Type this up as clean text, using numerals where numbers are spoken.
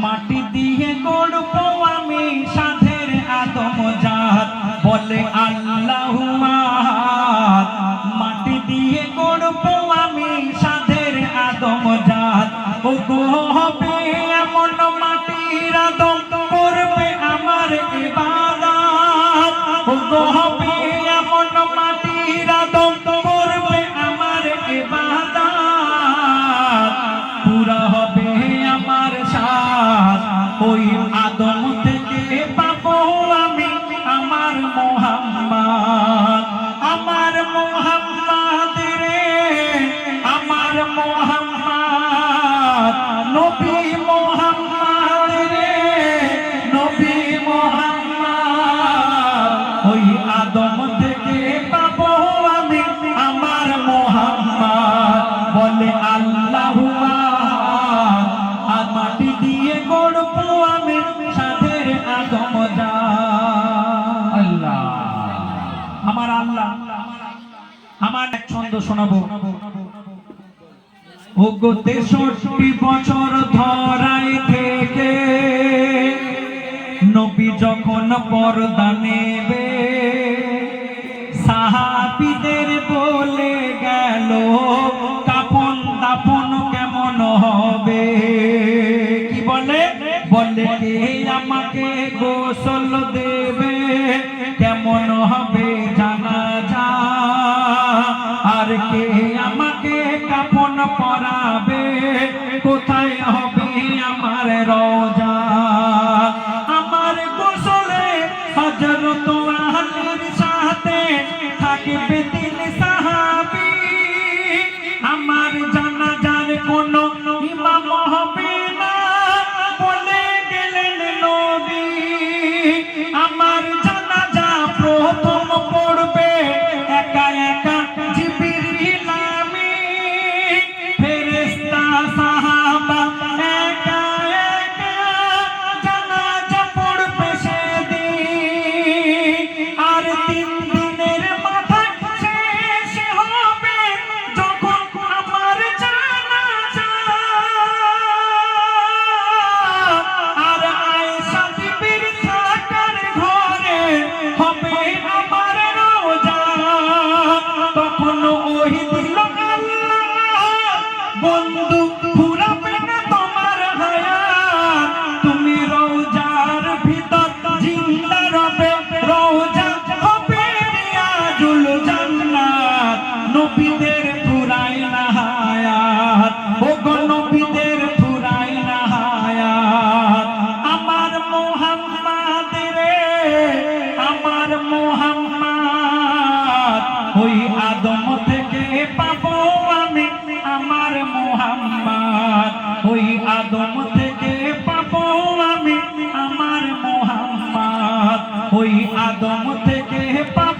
মাটি দিয়ে গড়ব আমি সাধের আদম জাত বলে আল্লাহু আহাদ। মাটি দিয়ে গড়ব আমি সাধের আদম জাত ও গো হবে এমন মাটির আদম করবে আমার ইবাদত। ও গো হবে এমন মাটির আদম করবে আমার ইবাদত। পুরা হবে আমার সাথ ওই আদম থেকে পাবো আমি আমার মোহাম্মদ। আমার মোহাম্মদ রে আমার মোহাম্মদ নবী মোহাম্মদ রে নবী মোহাম্মদ ওই আদম থেকে পাবো আমি আমার মোহাম্মদ বলে আল্লাহু আহাদ। আর মাটি দিয়ে গড়ব আমি সাধের আদম জাত। আল্লাহ আমার আল্লাহ আমার এক ছন্দ শোনাবো। ও গো ৬৩ বছর ধরাই থেকে নবী যখন পর্দা নেবে সাহাবীদের বলে গেল কাফন দাফন কেমন হবে। কি বলে বলে কে আমাকে গোসল দেবে কেমন হবে জানাজা। আর কে আমাকে কাফন পরাবে কোথায় হবে আমার রওজা। আমার গোসলে হযরত আলীর সাথে থাকবে ৩ সাহাবী। আমার জানাজার কোনো ইমাম হবে না বলে গেলেন নবী। আমার জানাজা প্রথম পড়বে একা একা জিবরিল আমিন। ফেরেশতা সাহাবা একা একা জানাজা পড়বে সেদিন। আর ৩ দিনের মাথায় শেষ হবে যখন আমার জানাজা। আর আয়েশা বিবির থাকার ঘরে হবে আমার রওজা। তখন ওহি দিল আল্লাহ বন্ধু ফুরাবে না তোমার হায়াত। তুমি রওজার ভিতর জিন্দা রবে রওজা হবে রিয়াজুল জান্নাত। নবীদের ফুরায় না হায়াত ও গো নবীদের ফুরায় না হায়াত। আমার মোহাম্মদ রে আমার মোহাম্মদ ওই আদম থেকে পাবো আমি আমার মোহাম্মদ। ওই আদম থেকে পাবো আমি আমার মোহাম্মদ। ওই আদম থেকে পাবো